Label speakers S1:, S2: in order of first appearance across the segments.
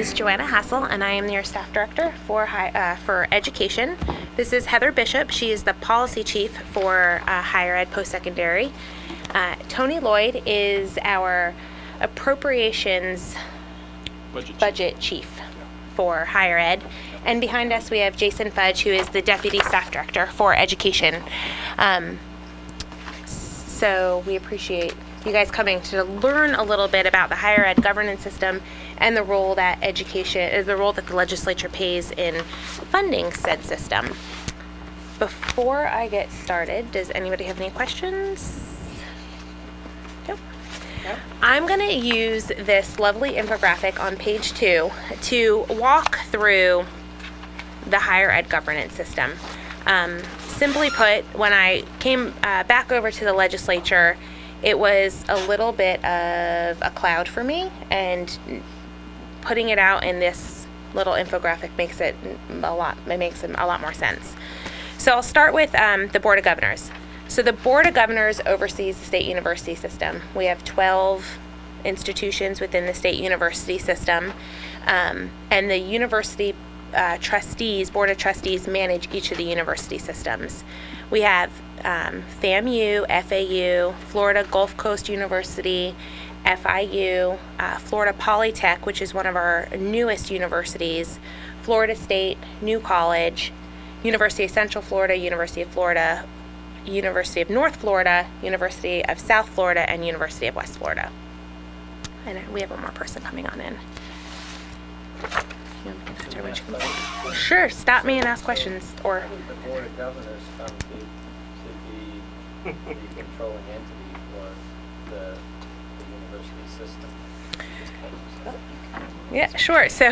S1: is Joanna Hassel, and I am your staff director for education. This is Heather Bishop. She is the policy chief for higher ed post-secondary. Tony Lloyd is our appropriations budget chief for higher ed. And behind us we have Jason Fudge, who is the deputy staff director for education. So we appreciate you guys coming to learn a little bit about the higher ed governance system and the role that the legislature plays in funding said system. Before I get started, does anybody have any questions? Nope. I'm going to use this lovely infographic on page 2 to walk through the higher ed governance system. Simply put, when I came back over to the legislature, it was a little bit of a cloud for me, and putting it out in this little infographic makes it a lot more sense. So I'll start with the Board of Governors. So the Board of Governors oversees the state university system. We have 12 institutions within the state university system, and the university Board of Trustees manage each of the university systems. We have FAMU, FAU, Florida Gulf Coast University, FIU, Florida Polytech, which is one of our newest universities, Florida State, New College, University of Central Florida, University of North Florida, University of South Florida, and University of West Florida. And we have one more person coming on in. Sure, stop me and ask questions. Or
S2: the Board of Governors come to be the controlling entity for the university system.
S1: Yeah, sure. So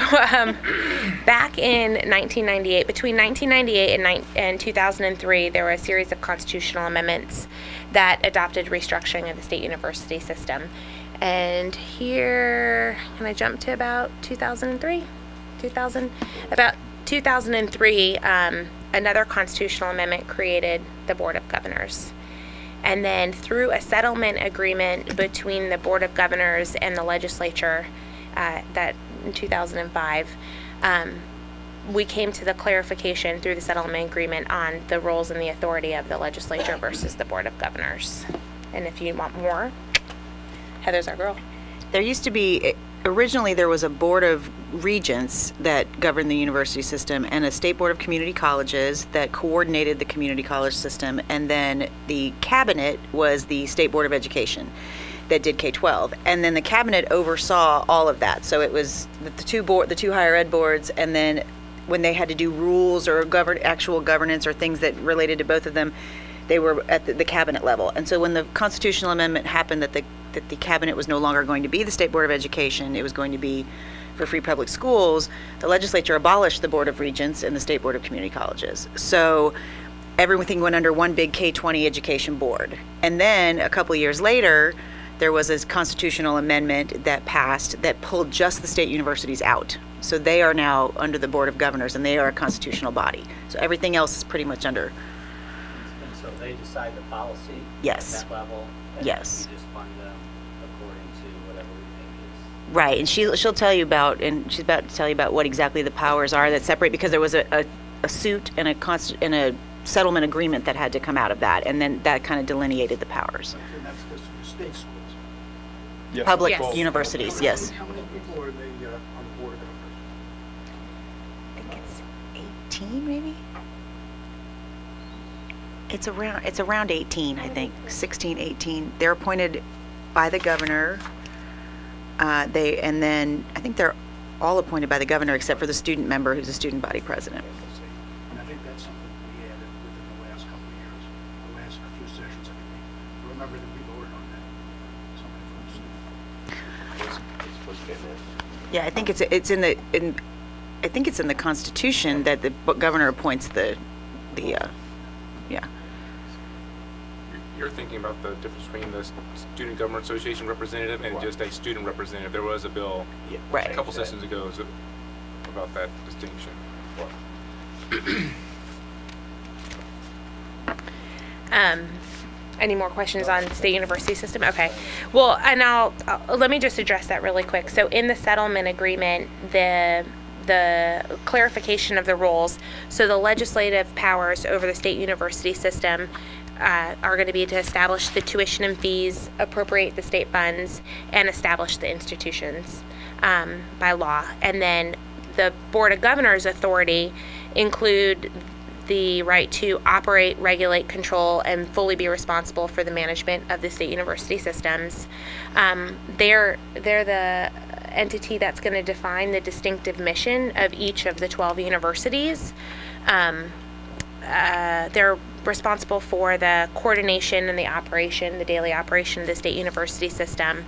S1: back in 1998, between 1998 and 2003, there were a series of constitutional amendments that adopted restructuring of the state university system. And here, can I jump to about 2003? About 2003, another constitutional amendment created the Board of Governors. And then through a settlement agreement between the Board of Governors and the legislature, that in 2005, we came to the clarification through the settlement agreement on the roles and the authority of the legislature versus the Board of Governors. And if you want more, Heather's our girl.
S3: There used to be, originally there was a board of regents that governed the university system and a state board of community colleges that coordinated the community college system, and then the cabinet was the state board of education that did K-12, and then the cabinet oversaw all of that. So it was the two higher ed boards, and then when they had to do rules or actual governance or things that related to both of them, they were at the cabinet level. And so when the constitutional amendment happened that the cabinet was no longer going to be the State Board of Education, it was going to be for free public schools, the legislature abolished the Board of Regents and the State Board of Community Colleges. So everything went under one big K-20 education board. And then a couple years later, there was a constitutional amendment that passed that pulled just the state universities out. So they are now under the Board of Governors, and they are a constitutional body. So everything else is pretty much under.
S2: And so they decide the policy
S3: Yes.
S2: at that level? And
S3: Yes.
S2: we just fund them according to whatever we think is...
S3: Right, and she'll tell you about, and she's about to tell you about what exactly the powers are that separate, because there was a suit and a settlement agreement that had to come out of that, and then that kind of delineated the powers.
S4: And that's just the state schools.
S5: Yes.
S3: Public
S1: Yes.
S3: universities, yes.
S4: How many people are they on the Board of Governors?
S3: I think it's 18, maybe? It's around 18, I think, 16, 18. They're appointed by the governor. And then I think they're all appointed by the governor except for the student member who's a student body president.
S4: And I think that's something we added within the last couple of years, the last few sessions, I think. Remember that we voted on that, something from the state.
S3: Yeah, I think it's in the Constitution that the governor appoints the yeah.
S5: You're thinking about the difference between the Student Government Association representative and just a student representative. There was a bill
S3: Right.
S5: a couple sessions ago about that distinction.
S1: Any more questions on state university system? Okay. Well, and I'll let me just address that really quick. So in the settlement agreement, the clarification of the roles, so the legislative powers over the state university system are going to be to establish the tuition and fees, appropriate the state funds, and establish the institutions by law. And then the Board of Governors authority include the right to operate, regulate, control, and fully be responsible for the management of the state university systems. They're the entity that's going to define the distinctive mission of each of the 12 universities. They're responsible for the coordination and the daily operation of the state university system,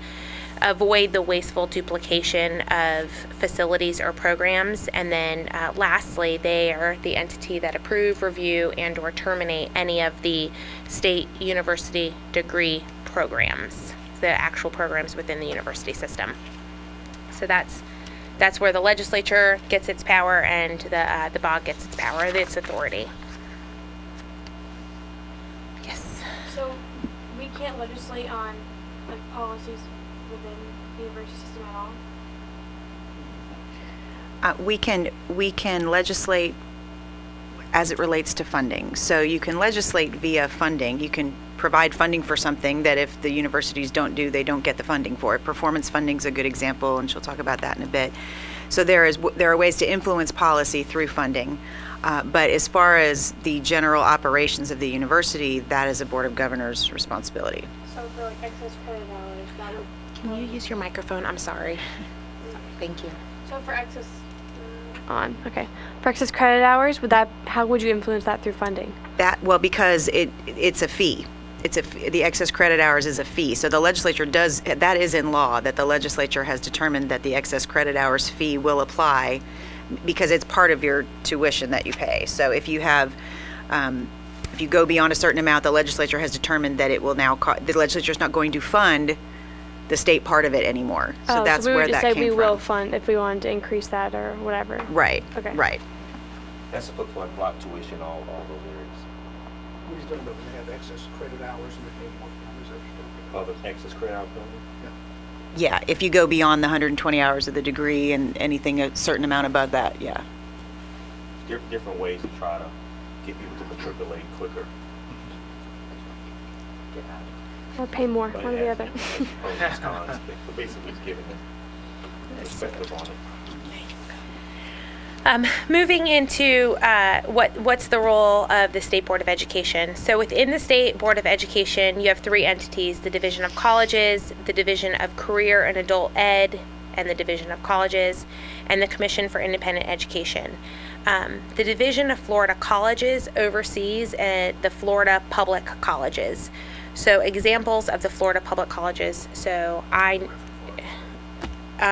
S1: avoid the wasteful duplication of facilities or programs, and then lastly, they are the entity that approve, review, and or terminate any of the state university degree programs, the actual programs within the university system. So that's where the legislature gets its power and the BOG gets its power, its authority. Yes.
S6: So we can't legislate on like policies within the university system at all?
S3: We can legislate as it relates to funding. So you can legislate via funding. You can provide funding for something that if the universities don't do, they don't get the funding for it. Performance funding is a good example, and she'll talk about that in a bit. So there are ways to influence policy through funding. But as far as the general operations of the university, that is a Board of Governors responsibility.
S6: So for like excess credit hours, that would.
S1: Can you use your microphone? I'm sorry. Thank you.
S6: So for excess. Okay. For excess credit hours, how would you influence that through funding?
S3: Because it's a fee. The excess credit hours is a fee. So the legislature that is in law, that the legislature has determined that the excess credit hours fee will apply because it's part of your tuition that you pay. So if you go beyond a certain amount, the legislature has determined that it will now, the legislature is not going to fund the state part of it anymore. So that's where that came from.
S6: So we would just say we will fund if we wanted to increase that or whatever.
S3: Right.
S6: Okay.
S3: Right.
S7: That's supposed to like block tuition, all those areas.
S4: What he's talking about, when they have excess credit hours and they pay more for
S7: Oh, the excess credit hour funding?
S3: Yeah, if you go beyond the 120 hours of the degree and anything a certain amount above that, yeah.
S7: Different ways to try to get people to matriculate quicker.
S6: Or pay more,
S7: But
S6: one or
S7: it
S6: the
S7: has
S6: other.
S7: pros and cons, but basically it's giving them perspective on it.
S1: Moving into what's the role of the State Board of Education. So within the State Board of Education, you have three entities: the Division of Colleges, the Division of Career and Adult Ed, and the Division of Colleges, and the Commission for Independent Education. The Division of Florida Colleges oversees the Florida Public Colleges. So examples of the Florida Public Colleges. So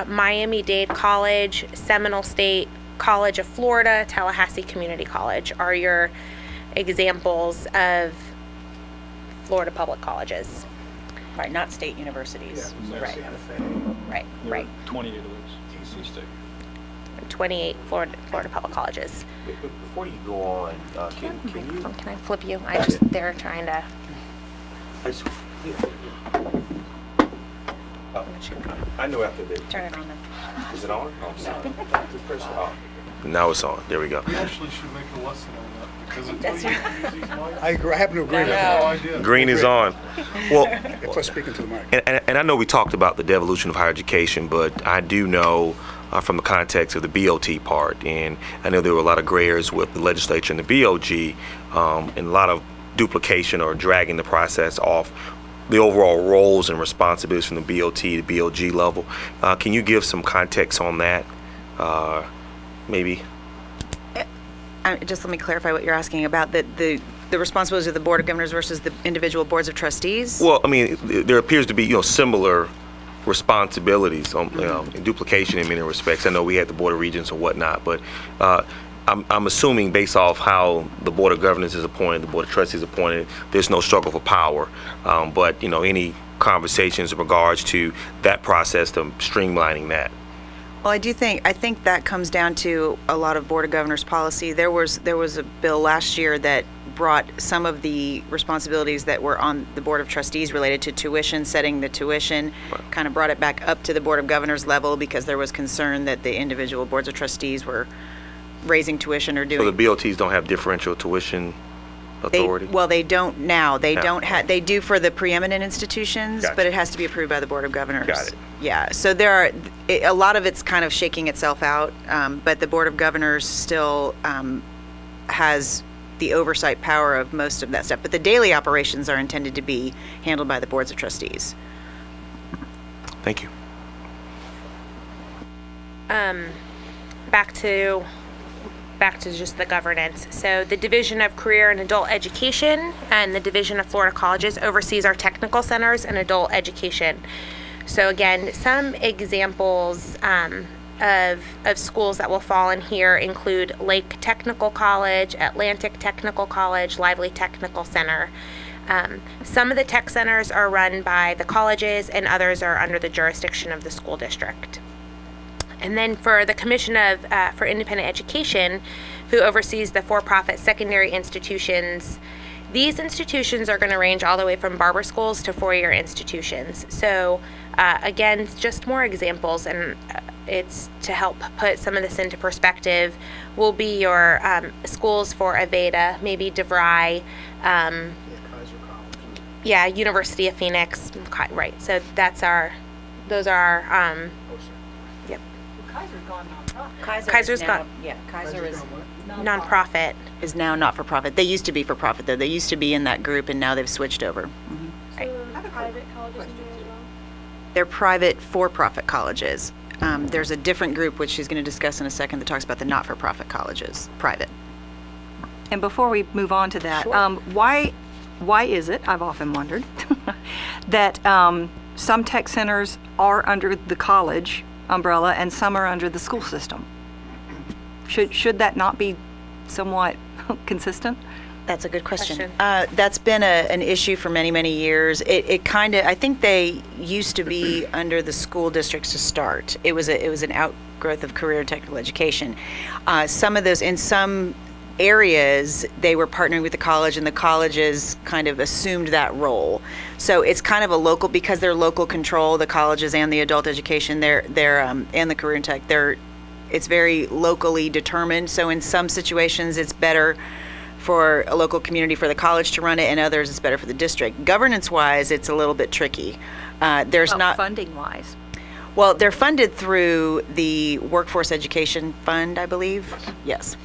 S1: Miami-Dade College, Seminole State College of Florida, Tallahassee Community College are your examples of Florida public colleges.
S3: Right, not state universities. Right.
S4: Santa Fe.
S3: Right.
S8: 28 of those in the state.
S1: 28 Florida public colleges.
S7: Before you go on, can you?
S1: Can I flip you? They're trying to.
S7: I know after this.
S3: Turn it on then.
S7: Is it on? Oh, sorry.
S4: Oh.
S7: Now it's on. There we go.
S8: We actually should make a lesson on that because until
S3: That's
S8: you
S3: right.
S8: use these mics,
S4: I agree, I happen to agree
S8: I
S4: with
S8: have no
S4: that.
S8: idea.
S7: Green is on. Well,
S4: Plus speaking to the mic.
S7: and I know we talked about the devolution of higher education, but I do know from the context of the BOT part, and I know there were a lot of gray areas with the legislature and the BOG, and a lot of duplication or dragging the process off the overall roles and responsibilities from the BOT to BOG level. Can you give some context on that, maybe?
S3: Just let me clarify what you're asking about, the responsibilities of the Board of Governors versus the individual boards of trustees?
S7: Well, I mean, there appears to be, similar responsibilities, duplication in many respects. I know we had the Board of Regents or whatnot, but I'm assuming based off how the Board of Governors is appointed, the Board of Trustees is appointed, there's no struggle for power. But, any conversations in regards to that process, to streamlining that?
S3: Well, I think that comes down to a lot of Board of Governors policy. There was a bill last year that brought some of the responsibilities that were on the Board of Trustees related to tuition, setting the tuition, kind of brought it back up to the Board of Governors level because there was concern that the individual boards of trustees were raising tuition or doing.
S7: So the BOTs don't have differential tuition authority?
S3: They don't now. They
S7: Now.
S3: don't have. They do for the preeminent institutions,
S7: Gotcha.
S3: but it has to be approved by the Board of Governors.
S7: Got it.
S3: Yeah. So there are a lot of it's kind of shaking itself out, but the Board of Governors still has the oversight power of most of that stuff. But the daily operations are intended to be handled by the boards of trustees.
S7: Thank you.
S1: Back to just the governance. So the Division of Career and Adult Education and the Division of Florida Colleges oversees our technical centers and adult education. So again, some examples of schools that will fall in here include Lake Technical College, Atlantic Technical College, Lively Technical Center. Some of the tech centers are run by the colleges and others are under the jurisdiction of the school district. And then for the Commission for Independent Education, who oversees the for-profit secondary institutions, these institutions are going to range all the way from barber schools to four-year institutions. So again, just more examples, and it's to help put some of this into perspective, will be your schools for Aveda, maybe DeVry,
S4: Kaiser College.
S1: yeah, University of Phoenix, right. So those are our, yep.
S9: Kaiser's gone nonprofit.
S1: Kaiser's got
S3: Kaiser is
S1: nonprofit.
S3: is now not for profit. They used to be for profit though. They used to be in that group and now they've switched over.
S1: Right.
S6: Private colleges in there as well.
S3: They're private for-profit colleges. There's a different group, which she's going to discuss in a second, that talks about the not-for-profit colleges, private.
S9: And before we move on to that, why is it, I've often wondered, that some tech centers are under the college umbrella and some are under the school system? Should that not be somewhat consistent?
S3: That's a good question.
S1: Question.
S3: That's been an issue for many, many years. It kind of, I think they used to be under the school districts to start. It was an outgrowth of career and technical education. Some of those, in some areas, they were partnering with the college and the colleges kind of assumed that role. So it's kind of a local, because they're local control, the colleges and the adult education, they're and the career and tech, it's very locally determined. So in some situations, it's better for a local community for the college to run it, and others it's better for the district. Governance-wise, it's a little bit tricky. There's not
S9: Funding-wise.
S3: well, they're funded through the Workforce Education Fund, I believe. Yes.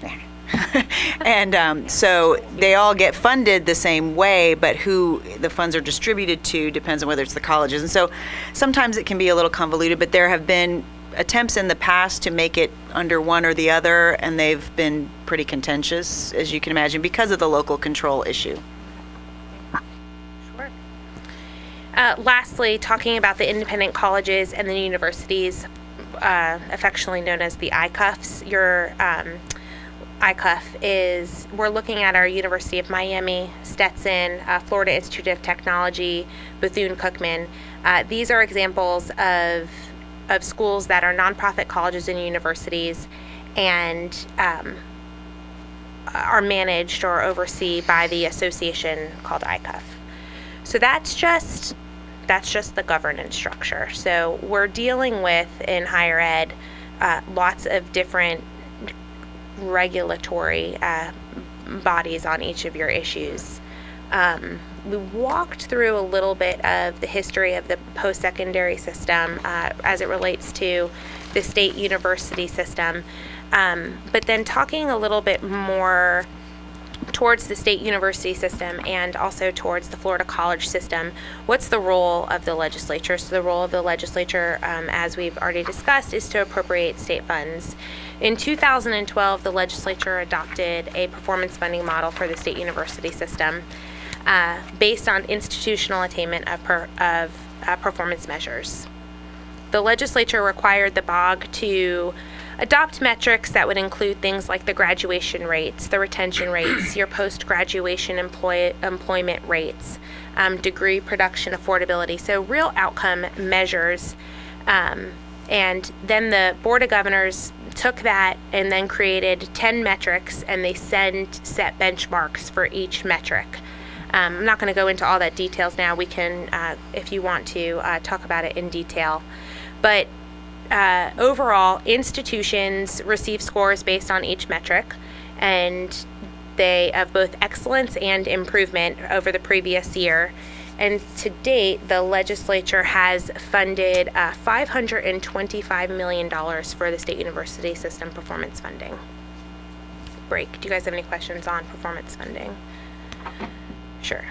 S3: And so they all get funded the same way, but who the funds are distributed to depends on whether it's the colleges. And so sometimes it can be a little convoluted, but there have been attempts in the past to make it under one or the other, and they've been pretty contentious, as you can imagine, because of the local control issue.
S1: Sure. Lastly, talking about the independent colleges and the universities, affectionately known as the ICUFs. Your ICUF is, we're looking at our University of Miami, Stetson, Florida Institute of Technology, Bethune-Cookman. These are examples of schools that are nonprofit colleges and universities and are managed or overseen by the association called ICUF. So that's just the governance structure. So we're dealing with, in higher ed, lots of different regulatory bodies on each of your issues. We walked through a little bit of the history of the post-secondary system as it relates to the state university system, but then talking a little bit more towards the state university system and also towards the Florida college system. What's the role of the legislature? So the role of the legislature, as we've already discussed, is to appropriate state funds. In 2012, the legislature adopted a performance funding model for the state university system based on institutional attainment of performance measures. The legislature required the BOG to adopt metrics that would include things like the graduation rates, the retention rates, your post-graduation employment rates, degree production affordability, so real outcome measures. And then the Board of Governors took that and then created 10 metrics, and they set benchmarks for each metric. I'm not going to go into all that details now. We can, if you want to, talk about it in detail. But overall, institutions receive scores based on each metric, and they have both excellence and improvement over the previous year. And to date, the legislature has funded $525 million for the state university system performance funding. Break. Do you guys have any questions on performance funding? Sure.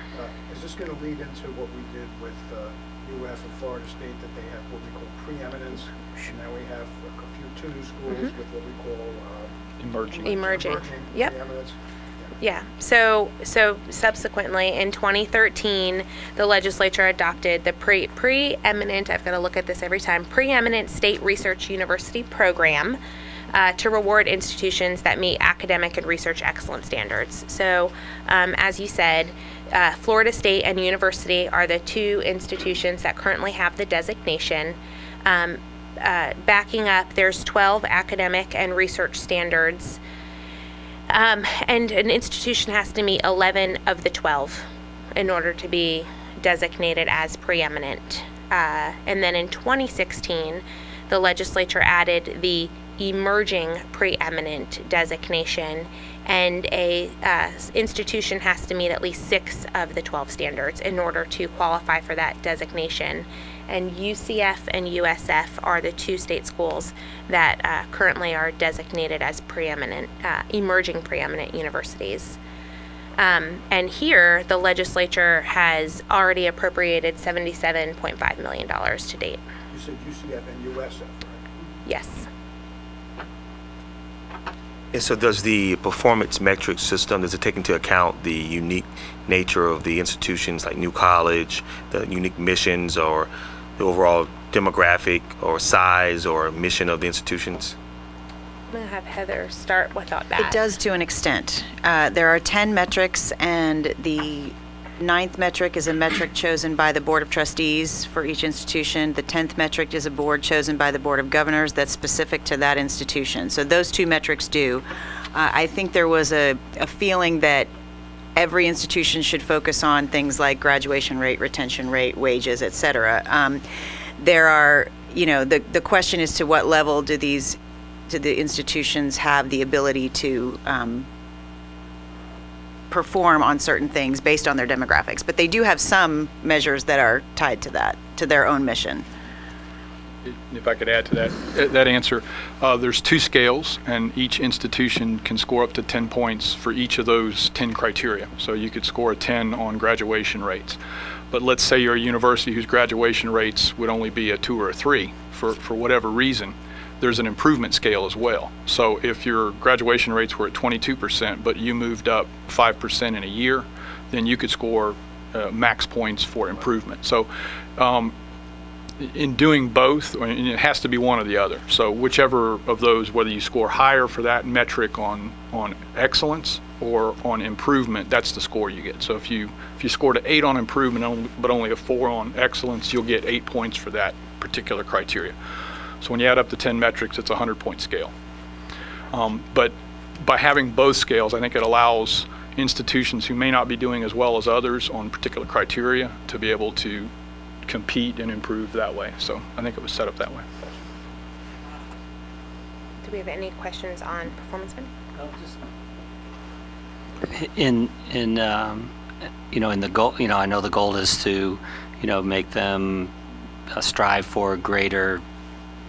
S4: Is this going to lead into what we did with UF and Florida State, that they have what we call preeminence? And now we have a few two schools with what we call
S8: Emerging.
S1: Yep.
S4: preeminence.
S1: Yeah. So subsequently in 2013, the legislature adopted the preeminent, I've got to look at this every time, preeminent state research university program to reward institutions that meet academic and research excellence standards. So as you said, Florida State and University are the two institutions that currently have the designation. Backing up, there's 12 academic and research standards. And an institution has to meet 11 of the 12 in order to be designated as preeminent. And then in 2016, the legislature added the emerging preeminent designation, and a institution has to meet at least 6 of the 12 standards in order to qualify for that designation. And UCF and USF are the two state schools that currently are designated as preeminent, emerging preeminent universities. And here, the legislature has already appropriated $77.5 million to date.
S4: You said UCF and USF, right?
S1: Yes.
S7: And so does the performance metric system, does it take into account the unique nature of the institutions like New College, the unique missions, or the overall demographic or size or mission of the institutions?
S1: I'm going to have Heather start with that.
S3: It does to an extent. There are 10 metrics, and the 9th metric is a metric chosen by the Board of Trustees for each institution. The 10th metric is a board chosen by the Board of Governors that's specific to that institution. So those two metrics do. I think there was a feeling that every institution should focus on things like graduation rate, retention rate, wages, et cetera. There are, the question is, to what level do the institutions have the ability to perform on certain things based on their demographics? But they do have some measures that are tied to that, to their own mission.
S8: If I could add to that answer, there's 2 scales, and each institution can score up to 10 points for each of those 10 criteria. So you could score a 10 on graduation rates. But let's say you're a university whose graduation rates would only be a 2 or a 3 for whatever reason. There's an improvement scale as well. So if your graduation rates were at 22%, but you moved up 5% in a year, then you could score max points for improvement. So in doing both, it has to be one or the other. So whichever of those, whether you score higher for that metric on excellence or on improvement, that's the score you get. So if you scored an 8 on improvement but only a 4 on excellence, you'll get 8 points for that particular criteria. So when you add up the 10 metrics, it's a 100-point scale. But by having both scales, I think it allows institutions who may not be doing as well as others on particular criteria to be able to compete and improve that way. So I think it was set up that way.
S1: Do we have any questions on performance funding?
S2: No, just
S10: in the goal, I know the goal is to, make them strive for greater,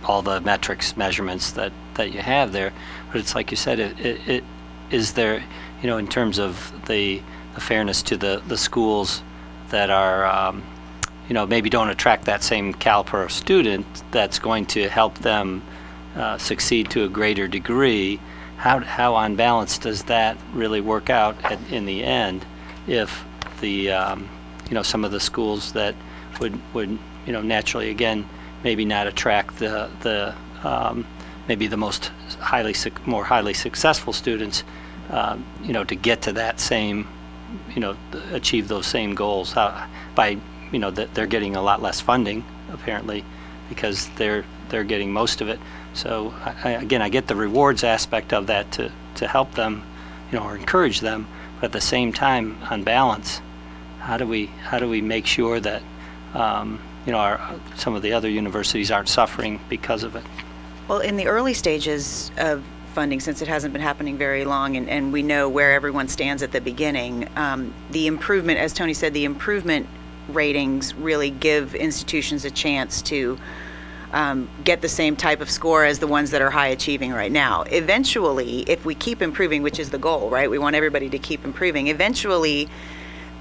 S10: all the metrics measurements that you have there. But it's like you said, it is there, in terms of the fairness to the schools that are, maybe don't attract that same caliber of student that's going to help them succeed to a greater degree. How on balance does that really work out in the end if the some of the schools that would naturally, again, maybe not attract the maybe the more highly successful students, to get to that same, achieve those same goals by that they're getting a lot less funding apparently because they're getting most of it. So again, I get the rewards aspect of that to help them, or encourage them, but at the same time, on balance, how do we make sure that some of the other universities aren't suffering because of it?
S3: Well, in the early stages of funding, since it hasn't been happening very long, and we know where everyone stands at the beginning, the improvement, as Tony said, the improvement ratings really give institutions a chance to get the same type of score as the ones that are high achieving right now. Eventually, if we keep improving, which is the goal, right? We want everybody to keep improving. Eventually,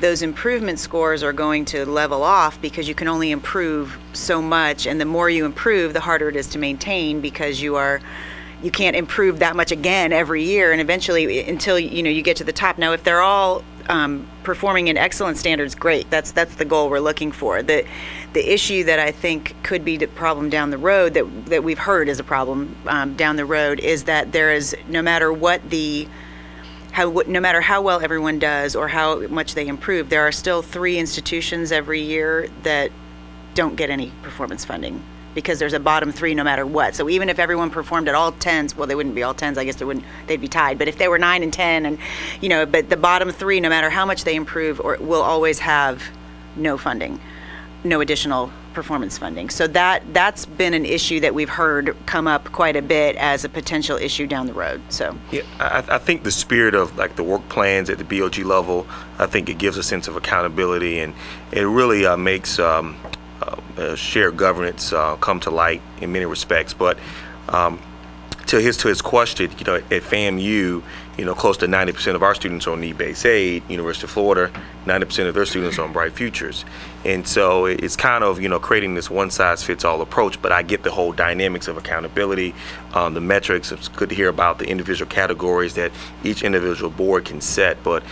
S3: those improvement scores are going to level off because you can only improve so much, and the more you improve, the harder it is to maintain because you can't improve that much again every year, and eventually until you get to the top. Now, if they're all performing in excellent standards, great. That's the goal we're looking for. The issue that I think could be the problem down the road, that we've heard is a problem down the road, is that there is, no matter how well everyone does or how much they improve, there are still 3 institutions every year that don't get any performance funding because there's a bottom 3 no matter what. So even if everyone performed at all 10s, well, they wouldn't be all 10s, I guess they'd be tied. But if they were 9 and 10, and but the bottom 3, no matter how much they improve, will always have no funding, no additional performance funding. So that's been an issue that we've heard come up quite a bit as a potential issue down the road. So
S7: Yeah, I think the spirit of like the work plans at the BOG level, I think it gives a sense of accountability, and it really makes shared governance come to light in many respects. But to his question, at FAMU, close to 90% of our students are on need-based aid. University of Florida, 90% of their students are on Bright Futures. And so it's kind of, creating this one-size-fits-all approach, but I get the whole dynamics of accountability, the metrics. It's good to hear about the individual categories that each individual board can set, but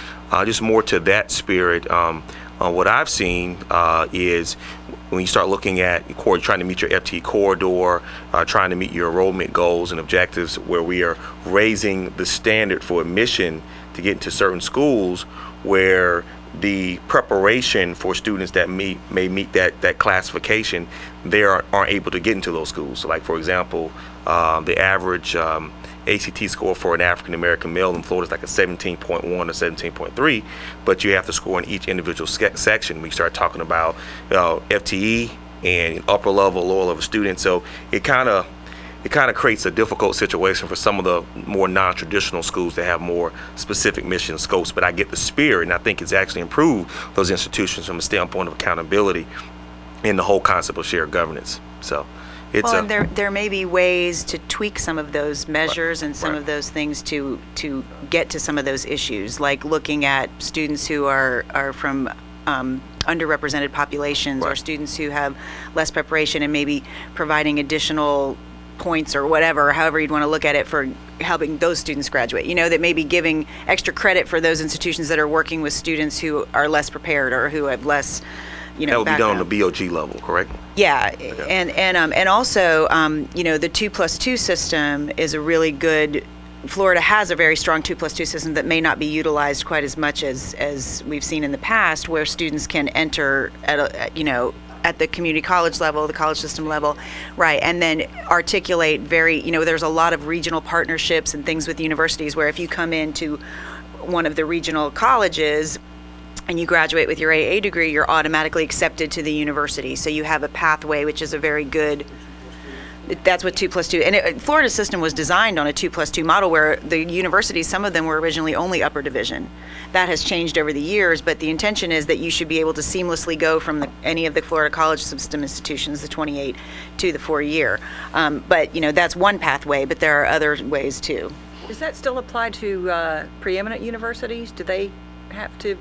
S7: just more to that spirit, what I've seen is when you start looking at trying to meet your FTE corridor, trying to meet your enrollment goals and objectives, where we are raising the standard for admission to get into certain schools, where the preparation for students that may meet that classification, they aren't able to get into those schools. So like, for example, the average ACT score for an African American male in Florida is like a 17.1 or 17.3, but you have to score in each individual section. We start talking about FTE and upper level, lower level students. So it kind of creates a difficult situation for some of the more non-traditional schools that have more specific mission scopes. But I get the spirit, and I think it's actually improved those institutions from a standpoint of accountability and the whole concept of shared governance. So it's
S3: and there may be ways to tweak some of those measures and some of those things to get to some of those issues, like looking at students who are from underrepresented populations, or students who have less preparation, and maybe providing additional points or whatever, however you'd want to look at it, for helping those students graduate. That maybe giving extra credit for those institutions that are working with students who are less prepared or who have less
S7: that would
S3: background.
S7: be done on the BOG level, correct?
S3: Yeah,
S7: Okay.
S3: and also, the 2+2 system is a really good. Florida has a very strong 2+2 system that may not be utilized quite as much as we've seen in the past, where students can enter at the community college level, the college system level, right, and then articulate there's a lot of regional partnerships and things with universities where if you come into one of the regional colleges and you graduate with your AA degree, you're automatically accepted to the university. So you have a pathway, which is a very good. That's what 2+2, and Florida's system was designed on a 2+2 model, where the universities, some of them were originally only upper division. That has changed over the years, but the intention is that you should be able to seamlessly go from any of the Florida college system institutions, the 28, to the 4-year. But that's one pathway, but there are other ways too.
S9: Does that still apply to preeminent universities? Do they have to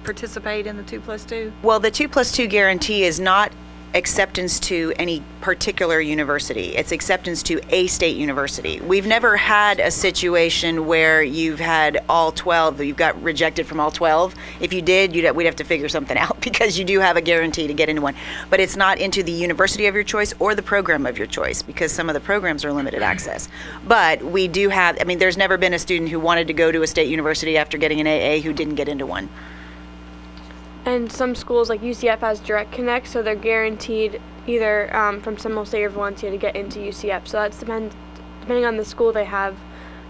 S9: participate in the 2+2?
S3: Well, the 2+2 guarantee is not acceptance to any particular university. It's acceptance to a state university. We've never had a situation where you've had all 12, you've got rejected from all 12. If you did, we'd have to figure something out, because you do have a guarantee to get into one. But it's not into the university of your choice or the program of your choice, because some of the programs are limited access. But we do have, there's never been a student who wanted to go to a state university after getting an AA who didn't get into one.
S6: And some schools like UCF has direct connect, so they're guaranteed either from Seminole State or Valencia to get into UCF. So that's depending on the school, they have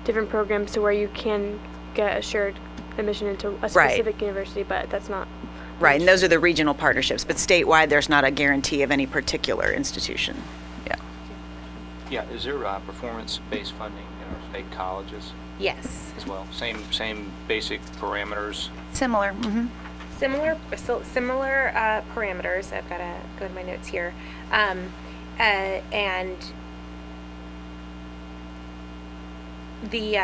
S6: different programs to where you can get assured admission into a specific university, but that's not.
S3: Right, and those are the regional partnerships, but statewide, there's not a guarantee of any particular institution. Yeah.
S11: Yeah, is there performance-based funding in our state colleges
S1: Yes.
S11: as well? Same basic parameters?
S3: Similar. Mm-hmm.
S1: Similar parameters. I've got to go to my notes here. And the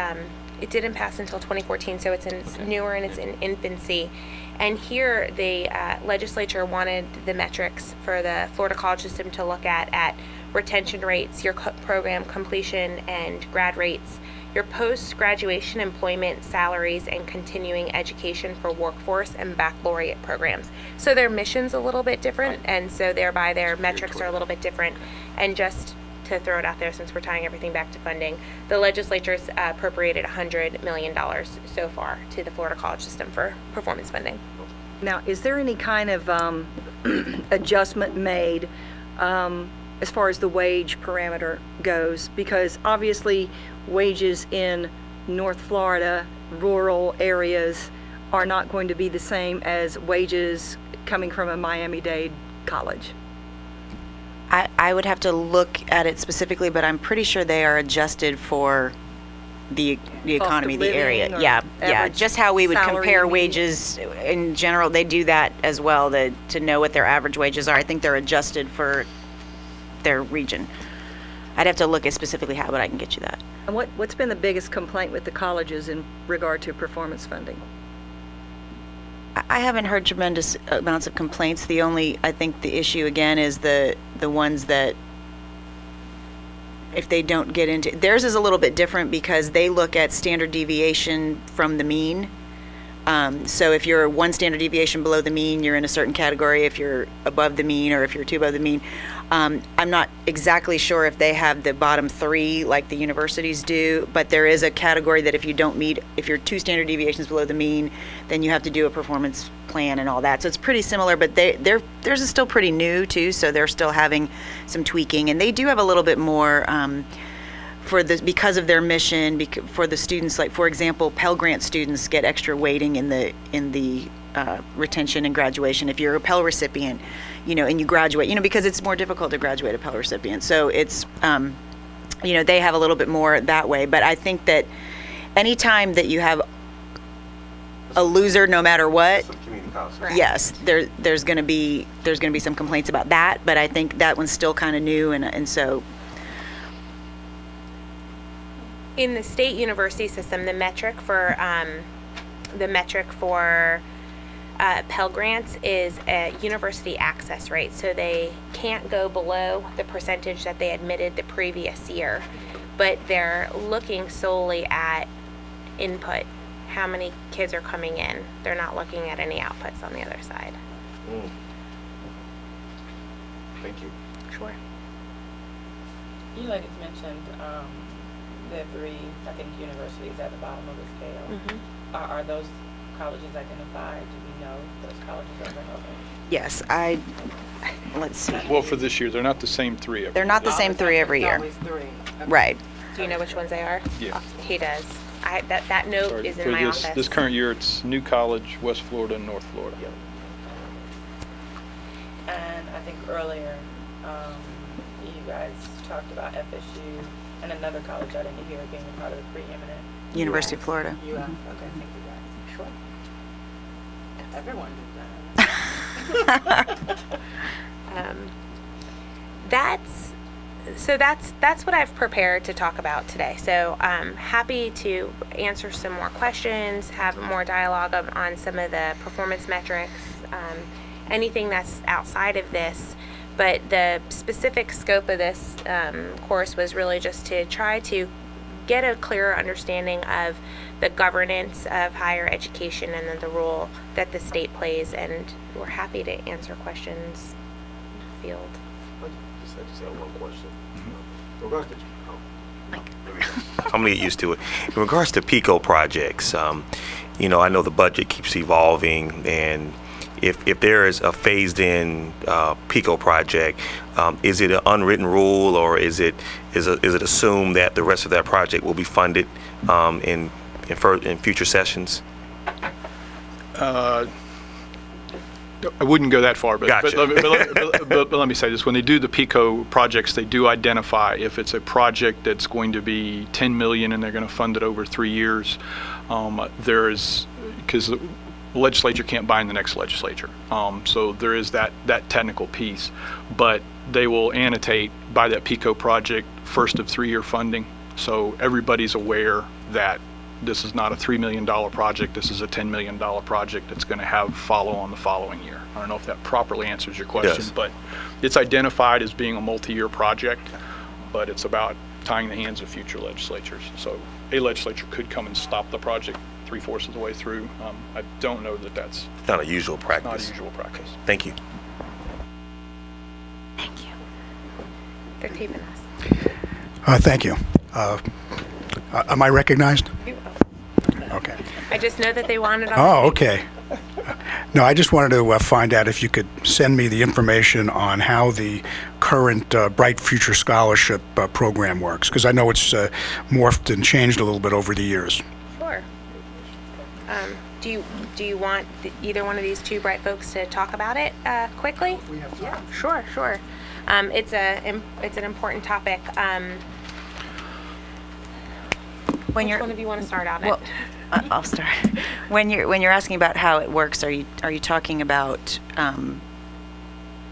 S1: it didn't pass until 2014, so it's newer and it's in infancy. And here the legislature wanted the metrics for the Florida college system to look at retention rates, your program completion and grad rates, your post-graduation employment salaries, and continuing education for workforce and baccalaureate programs. So their mission's a little bit different, and so thereby their metrics are a little bit different. And just to throw it out there, since we're tying everything back to funding, the legislature's appropriated $100 million so far to the Florida college system for performance funding.
S9: Now, is there any kind of adjustment made as far as the wage parameter goes? Because obviously wages in North Florida, rural areas, are not going to be the same as wages coming from a Miami-Dade college.
S3: I would have to look at it specifically, but I'm pretty sure they are adjusted for the economy,
S9: of
S3: the area.
S9: living or
S3: Yeah.
S9: average
S3: Just how we would
S9: salary
S3: compare
S9: median.
S3: wages in general, they do that as well, to know what their average wages are. I think they're adjusted for their region. I'd have to look at specifically how, but I can get you that.
S9: And what's been the biggest complaint with the colleges in regard to performance funding?
S3: I haven't heard tremendous amounts of complaints. I think the issue again is the ones that, if they don't get into, theirs is a little bit different because they look at standard deviation from the mean. So if you're one standard deviation below the mean, you're in a certain category. If you're above the mean, or if you're two above the mean, I'm not exactly sure if they have the bottom three like the universities do, but there is a category that if you're two standard deviations below the mean, then you have to do a performance plan and all that. So it's pretty similar, but theirs is still pretty new too, so they're still having some tweaking, and they do have a little bit more because of their mission, for the students. Like, for example, Pell Grant students get extra weighting in the retention and graduation if you're a Pell recipient, and you graduate, because it's more difficult to graduate a Pell recipient. So it's, they have a little bit more that way. But I think that anytime that you have a loser, no matter what, yes, there's going to be some complaints about that. But I think that one's still kind of new, and so.
S1: In the state university system, the metric for Pell Grants is a university access rate, so they can't go below the percentage that they admitted the previous year, but they're looking solely at input, how many kids are coming in. They're not looking at any outputs on the other side.
S7: Thank you.
S1: Sure.
S12: Like it's mentioned, the three, I think, universities at the bottom of the scale.
S1: Mm-hmm.
S12: Are those colleges identified? Do we know those colleges are open?
S3: Yes, let's see.
S8: Well, for this year, they're not the same three every
S3: They're not the same three every year.
S12: Always three. Okay.
S3: Right.
S1: Do you know which ones they are?
S8: Yeah.
S1: He does. That note
S8: Sorry,
S1: is in
S8: for
S1: my
S8: this,
S1: office.
S8: this current year, it's New College, West Florida, and North Florida.
S12: And I think earlier, you guys talked about FSU and another college I didn't hear being a part of the preeminent.
S3: University of Florida.
S12: Okay, thank you guys. Sure. Everyone did that.
S1: That's what I've prepared to talk about today. So I'm happy to answer some more questions, have more dialogue on some of the performance metrics, anything that's outside of this. But the specific scope of this course was really just to try to get a clearer understanding of the governance of higher education and then the role that the state plays, and we're happy to answer questions in the field.
S7: I just have one question. I'm gonna get used to it. In regards to Pico projects, I know the budget keeps evolving, and if there is a phased-in Pico project, is it an unwritten rule, or is it assumed that the rest of that project will be funded in future sessions?
S8: I wouldn't go that far, but,
S7: Gotcha.
S8: but let me say this. When they do the Pico projects, they do identify if it's a project that's going to be 10 million and they're going to fund it over 3 years. Because the legislature can't bind the next legislature. So there is that technical piece. But they will annotate by that Pico project first of 3-year funding. So everybody's aware that this is not a $3 million project, this is a $10 million project that's going to have follow-on the following year. I don't know if that properly answers your question,
S7: Yes.
S8: but it's identified as being a multi-year project, but it's about tying the hands of future legislatures. So a legislature could come and stop the project 3/4 of the way through. I don't know that that's
S7: Not a usual
S8: not
S7: practice.
S8: a usual practice.
S7: Thank you.
S1: Thank you. They're taping us.
S13: Thank you. Am I recognized? Okay.
S1: I just know that they wanted on.
S13: Oh, okay. No, I just wanted to find out if you could send me the information on how the current Bright Future Scholarship program works, because I know it's morphed and changed a little bit over the years.
S1: Sure. Do you want either one of these two bright folks to talk about it quickly?
S4: We have time.
S1: Yeah, sure. It's an important topic.
S3: When
S1: Which
S3: you're,
S1: one of you want to start on
S3: well,
S1: it?
S3: I'll start. When you're asking about how it works, are you talking about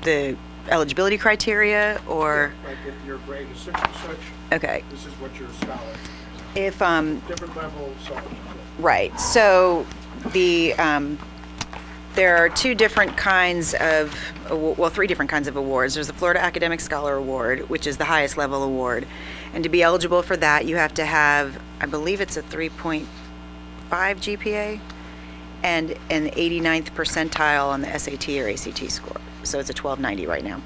S3: the eligibility criteria, or?
S4: Like if your grade is such and such,
S3: Okay.
S4: this is what your scholar,
S3: If
S4: different level, so.
S3: Right. So there are two different kinds of, well, three different kinds of awards. There's the Florida Academic Scholar Award, which is the highest level award. And to be eligible for that, you have to have, I believe it's a 3.5 GPA and an 89th percentile on the SAT or ACT score. So it's a 1290 right now.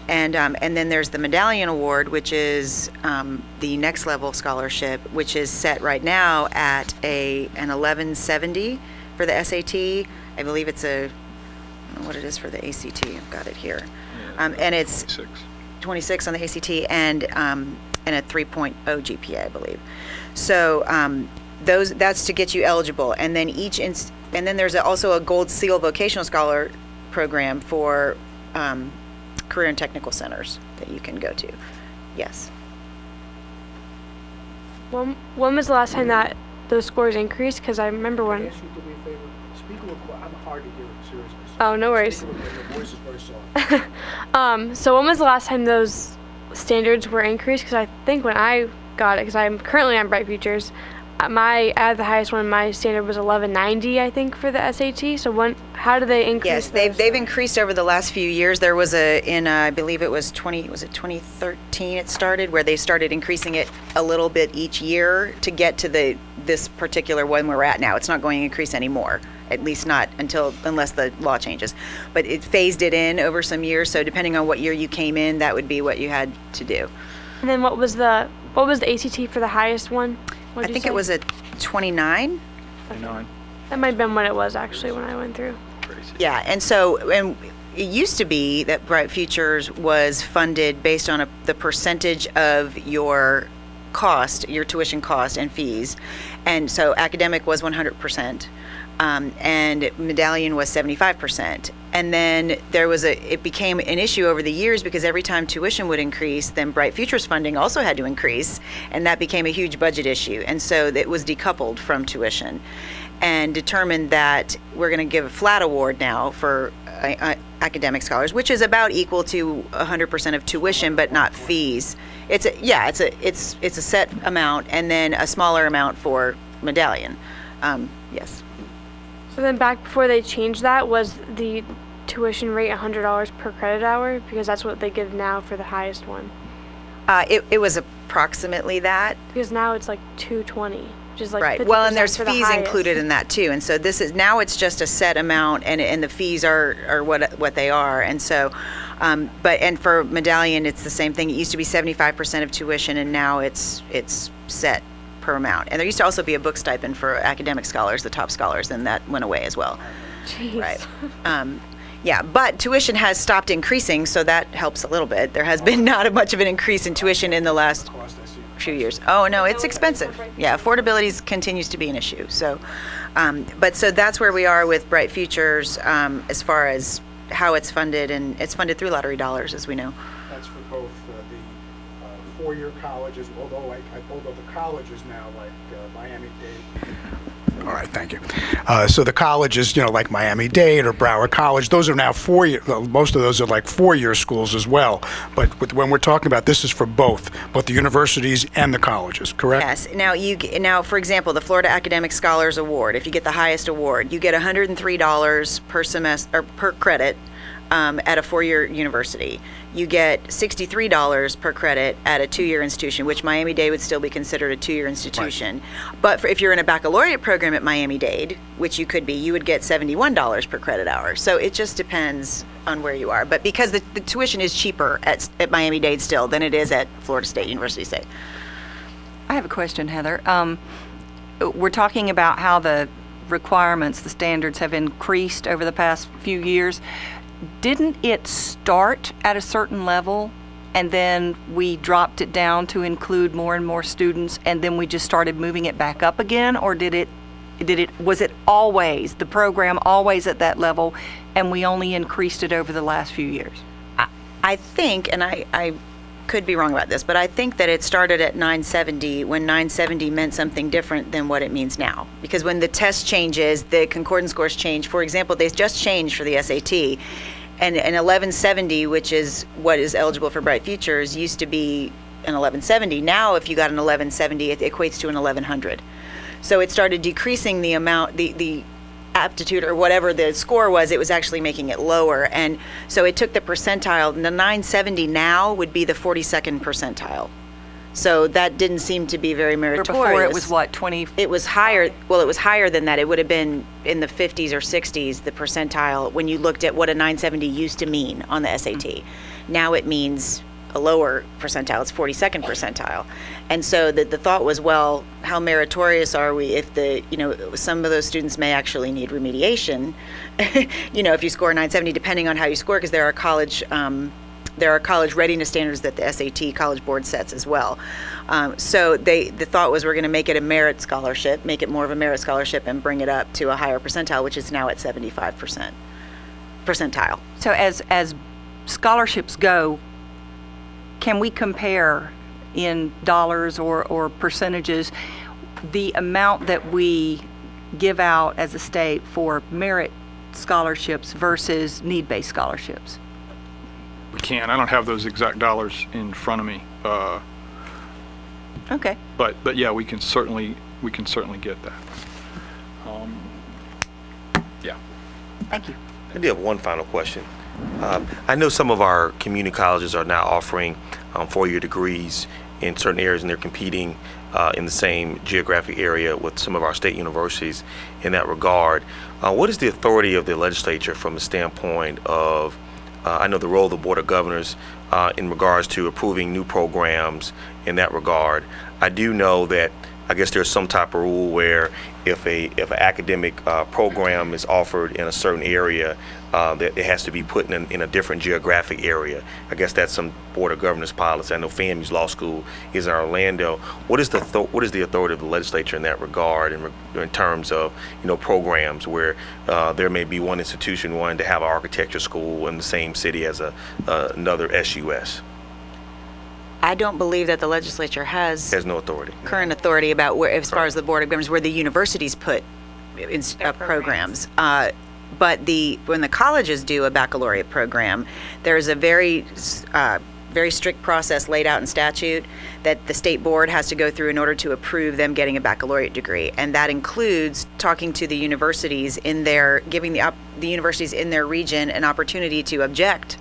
S3: And then there's the Medallion Award, which is the next level scholarship, which is set right now at an 1170 for the SAT. I believe it's I don't know what it is for the ACT. I've got it here. And it's 26 on the ACT and a 3.0 GPA, I believe. So that's to get you eligible. And then and then there's also a Gold Seal Vocational Scholar program for career and technical centers that you can go to. Yes.
S6: When was the last time that those scores increased? Because I remember
S4: Can I
S6: when.
S4: ask you to do me a favor? Speak a little quiet. I'm hard to hear, seriously.
S6: Oh, no worries.
S4: Speak a little bit. Your voice is very soft.
S6: So when was the last time those standards were increased? Because I think when I got it, because I'm currently on Bright Futures, at the highest one, my standard was 1190, I think, for the SAT. So how do they increase?
S3: Yes, they've increased over the last few years. There was I believe it was 2013 it started, where they started increasing it a little bit each year to get to this particular one we're at now. It's not going to increase anymore, at least not unless the law changes. But it phased it in over some years, so depending on what year you came in, that would be what you had to do.
S6: And then what was the ACT for the highest one?
S3: I think it was a 29.
S8: 9.
S6: That might have been what it was actually when I went through.
S8: Crazy.
S3: Yeah, and it used to be that Bright Futures was funded based on the percentage of your cost, your tuition cost and fees. And so academic was 100%, and Medallion was 75%. And then it became an issue over the years because every time tuition would increase, then Bright Futures funding also had to increase, and that became a huge budget issue. And so it was decoupled from tuition, and determined that we're going to give a flat award now for academic scholars, which is about equal to 100% of tuition, but not fees. It's a set amount, and then a smaller amount for Medallion. Yes.
S6: So then back before they changed that, was the tuition rate $100 per credit hour? Because that's what they give now for the highest one.
S3: It was approximately that.
S6: Because now it's like $220, which is like
S3: Right.
S6: 50%
S3: Well, and there's
S6: for the
S3: fees
S6: highest.
S3: included in that too. And so now it's just a set amount, and the fees are what they are. And so, and for Medallion, it's the same thing. It used to be 75% of tuition, and now it's set per amount. And there used to also be a book stipend for academic scholars, the top scholars, and that went away as well.
S6: Jeez.
S3: Right. Yeah, but tuition has stopped increasing, so that helps a little bit. There has been not much of an increase in tuition in the last few years. Oh, no, it's expensive. Yeah, affordability continues to be an issue. So, but so that's where we are with Bright Futures as far as how it's funded, and it's funded through lottery dollars, as we know.
S4: That's for both the four-year colleges, although the colleges now, like Miami-Dade.
S13: All right, thank you. So the colleges, like Miami-Dade or Broward College, those are now 4-year, most of those are like 4-year schools as well. But when we're talking about, this is for both the universities and the colleges, correct?
S3: Yes. Now, for example, the Florida Academic Scholars Award, if you get the highest award, you get $103 per semester or per credit at a 4-year university. You get $63 per credit at a 2-year institution, which Miami-Dade would still be considered a 2-year institution. Right. But if you're in a baccalaureate program at Miami-Dade, which you could be, you would get $71 per credit hour. So it just depends on where you are. But because the tuition is cheaper at Miami-Dade still than it is at Florida State University, say.
S9: I have a question, Heather. We're talking about how the requirements, the standards have increased over the past few years. Didn't it start at a certain level and then we dropped it down to include more and more students and then we just started moving it back up again? Or was it always, the program always at that level, and we only increased it over the last few years?
S3: I think, and I could be wrong about this, but I think that it started at 970 when 970 meant something different than what it means now. Because when the test changes, the concordance scores change. For example, they just changed for the SAT. And an 1170, which is what is eligible for Bright Futures, used to be an 1170. Now, if you got an 1170, it equates to an 1100. So it started decreasing the amount, the aptitude or whatever the score was, it was actually making it lower. And so it took the percentile, and the 970 now would be the 42nd percentile. So that didn't seem to be very meritorious.
S9: Before it was what, 20?
S3: It was higher. Well, it was higher than that. It would have been in the 50s or 60s, the percentile, when you looked at what a 970 used to mean on the SAT. Mm-hmm. Now it means a lower percentile. It's 42nd percentile. And so the thought was, well, how meritorious are we if some of those students may actually need remediation, if you score 970, depending on how you score, because there are college readiness standards that the SAT College Board sets as well. So the thought was we're going to make it a merit scholarship, make it more of a merit scholarship, and bring it up to a higher percentile, which is now at 75% percentile.
S9: So as scholarships go, can we compare in dollars or percentages the amount that we give out as a state for merit scholarships versus need-based scholarships?
S8: We can. I don't have those exact dollars in front of me.
S9: Okay.
S8: But yeah, we can certainly get that. Yeah.
S9: Thank you.
S7: I do have one final question. I know some of our community colleges are now offering 4-year degrees in certain areas, and they're competing in the same geographic area with some of our state universities in that regard. What is the authority of the legislature from the standpoint of, I know the role of the Board of Governors in regards to approving new programs in that regard? I do know that I guess there's some type of rule where if an academic program is offered in a certain area, that it has to be put in a different geographic area. I guess that's some Board of Governors policy. I know FAMU's law school is in Orlando. What is the authority of the legislature in that regard in terms of programs where there may be one institution wanting to have an architecture school in the same city as another SUS?
S3: I don't believe that the legislature has
S7: no authority.
S3: Current authority about where, as far as the Board of Governors, where the universities put in, programs. But when the colleges do a baccalaureate program, there's a very strict process laid out in statute that the state board has to go through in order to approve them getting a baccalaureate degree, and that includes talking to the universities giving the universities in their region an opportunity to object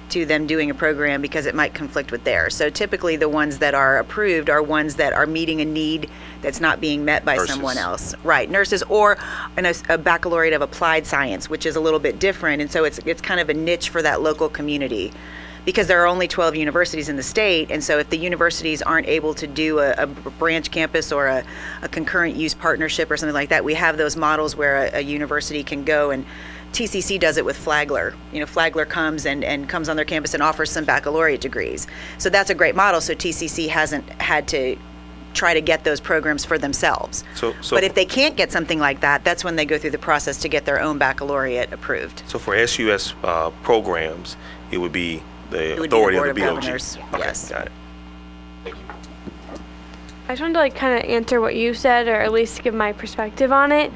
S3: to them doing a program because it might conflict with theirs. So typically the ones that are approved are ones that are meeting a need that's not being met by someone else. Right, nurses, or a baccalaureate of applied science, which is a little bit different, and so it's kind of a niche for that local community. because there are only 12 universities in the state, and so if the universities aren't able to do a branch campus or a concurrent use partnership or something like that, we have those models where a university can go, and TCC does it with Flagler. Flagler comes and comes on their campus and offers some baccalaureate degrees. So that's a great model, so TCC hasn't had to try to get those programs for themselves. But if they can't get something like that, that's when they go through the process to get their own baccalaureate approved.
S7: So for SUS programs, it would be the
S3: It would
S7: authority
S3: be the
S7: of the
S3: Board of
S7: BOG.
S3: Governors,
S7: Okay,
S3: yes.
S7: got it.
S5: Thank you.
S6: I just wanted to kind of answer what you said, or at least give my perspective on it.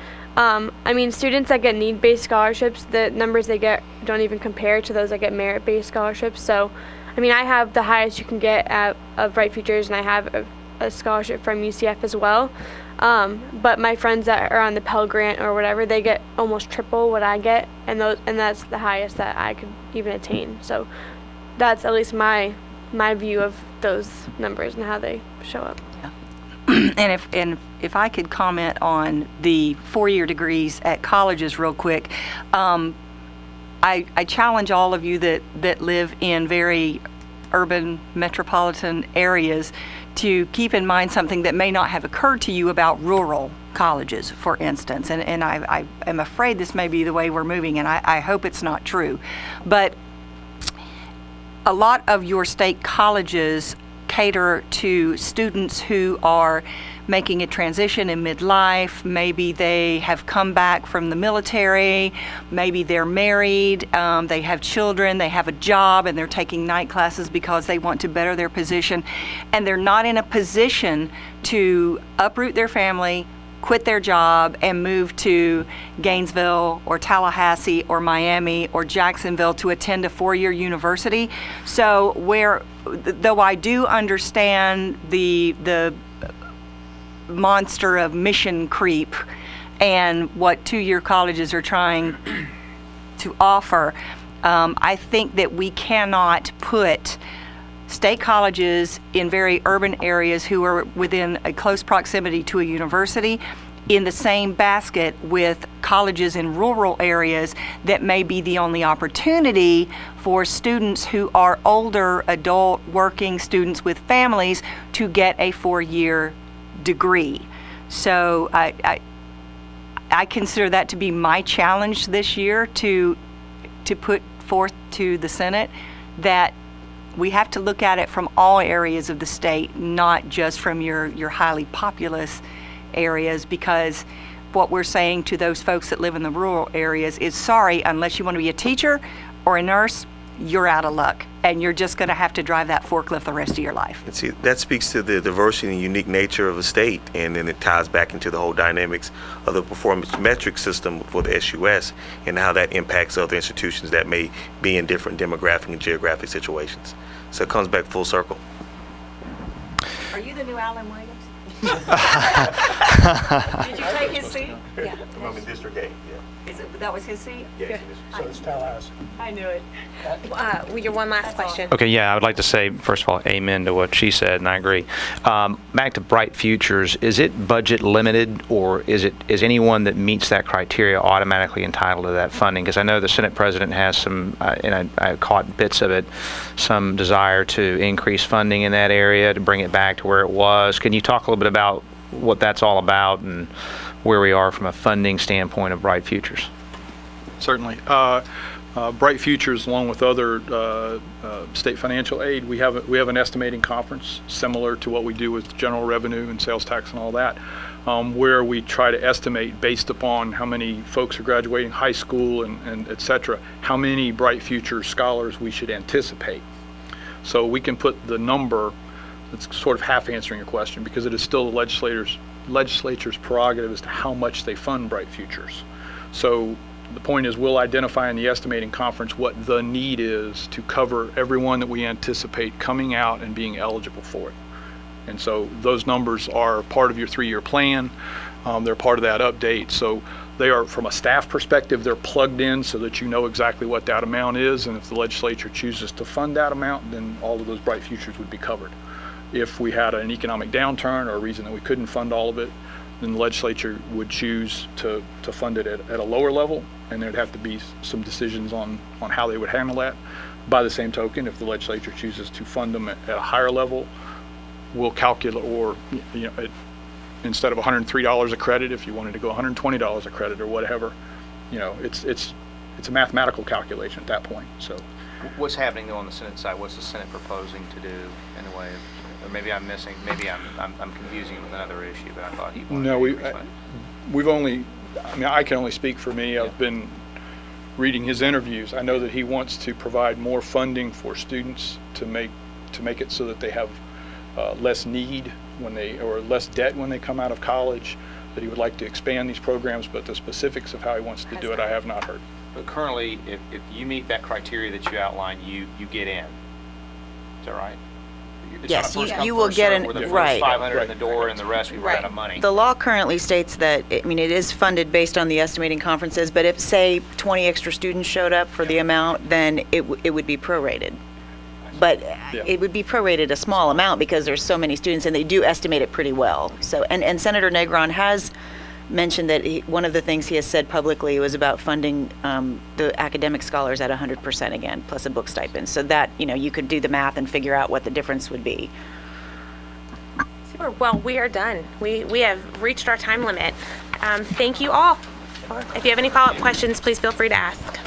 S6: Students that get need-based scholarships, the numbers they get don't even compare to those that get merit-based scholarships. So, I have the highest you can get of Bright Futures, and I have a scholarship from UCF as well. But my friends that are on the Pell Grant or whatever, they get almost triple what I get, and that's the highest that I could even attain. So that's at least my view of those numbers and how they show up.
S9: And if I could comment on the 4-year degrees at colleges real quick, I challenge all of you that live in very urban metropolitan areas to keep in mind something that may not have occurred to you about rural colleges, for instance. And I am afraid this may be the way we're moving, and I hope it's not true. But a lot of your state colleges cater to students who are making a transition in midlife. Maybe they have come back from the military, maybe they're married, they have children, they have a job, and they're taking night classes because they want to better their position, and they're not in a position to uproot their family, quit their job, and move to Gainesville or Tallahassee or Miami or Jacksonville to attend a 4-year university. So though I do understand the monster of mission creep and what 2-year colleges are trying to offer, I think that we cannot put state colleges in very urban areas who are within a close proximity to a university in the same basket with colleges in rural areas that may be the only opportunity for students who are older, adult, working students with families to get a 4-year degree. So I consider that to be my challenge this year to put forth to the Senate, that we have to look at it from all areas of the state, not just from your highly populous areas, because what we're saying to those folks that live in the rural areas is, sorry, unless you want to be a teacher or a nurse, you're out of luck, and you're just going to have to drive that forklift the rest of your life.
S7: And see, that speaks to the diversity and unique nature of the state, and then it ties back into the whole dynamics of the performance metric system for the SUS and how that impacts other institutions that may be in different demographic and geographic situations. So it comes back full circle.
S9: Are you the new Alan Williams? Did you take his seat? Yeah.
S7: I'm in District 8, yeah.
S9: That was his seat?
S7: Yeah.
S4: So it's Tallahassee.
S9: I knew it.
S1: Your one last question.
S11: Okay, yeah, I would like to say, first of all, amen to what she said, and I agree. Back to Bright Futures, is it budget limited, or is anyone that meets that criteria automatically entitled to that funding? Because I know the Senate President has some, and I caught bits of it, some desire to increase funding in that area, to bring it back to where it was. Can you talk a little bit about what that's all about and where we are from a funding standpoint of Bright Futures?
S8: Certainly. Bright Futures, along with other state financial aid, we have an estimating conference similar to what we do with general revenue and sales tax and all that, where we try to estimate, based upon how many folks are graduating high school and et cetera, how many Bright Futures scholars we should anticipate. So we can put the number, that's sort of half answering your question, because it is still the legislature's prerogative as to how much they fund Bright Futures. So the point is, we'll identify in the estimating conference what the need is to cover everyone that we anticipate coming out and being eligible for it. And so those numbers are part of your 3-year plan. They're part of that update. So they are, from a staff perspective, they're plugged in so that you know exactly what that amount is. And if the legislature chooses to fund that amount, then all of those Bright Futures would be covered. If we had an economic downturn or a reason that we couldn't fund all of it, then the legislature would choose to fund it at a lower level, and there'd have to be some decisions on how they would handle that. By the same token, if the legislature chooses to fund them at a higher level, we'll calculate, or instead of $103 a credit, if you wanted to go $120 a credit or whatever, it's a mathematical calculation at that point. So
S11: What's happening though on the Senate side? What's the Senate proposing to do in a way or maybe I'm missing, maybe I'm confusing it with another issue, but I thought he wanted
S8: no,
S11: to
S8: we've only, I can only speak for me. I've been reading his interviews. I know that he wants to provide more funding for students to make it so that they have less need or less debt when they come out of college, that he would like to expand these programs, but the specifics of how he wants to do it, I have not heard.
S11: But currently, if you meet that criteria that you outlined, you get in. Is that right? It's
S3: Yes,
S11: on a first come,
S3: you will
S11: first
S3: get
S11: served,
S3: in-
S11: where the first
S3: right.
S11: 500 in the door and the rest we run out of money.
S3: The law currently states that, it is funded based on the estimating conferences, but if, say, 20 extra students showed up for the amount, then it would be prorated. But it would be prorated a small amount because there's so many students, and they do estimate it pretty well. So, and Senator Negron has mentioned that one of the things he has said publicly was about funding the academic scholars at 100% again, plus a book stipend. So that, you could do the math and figure out what the difference would be.
S1: Super. Well, we are done. We have reached our time limit. Thank you all. If you have any follow-up questions, please feel free to ask.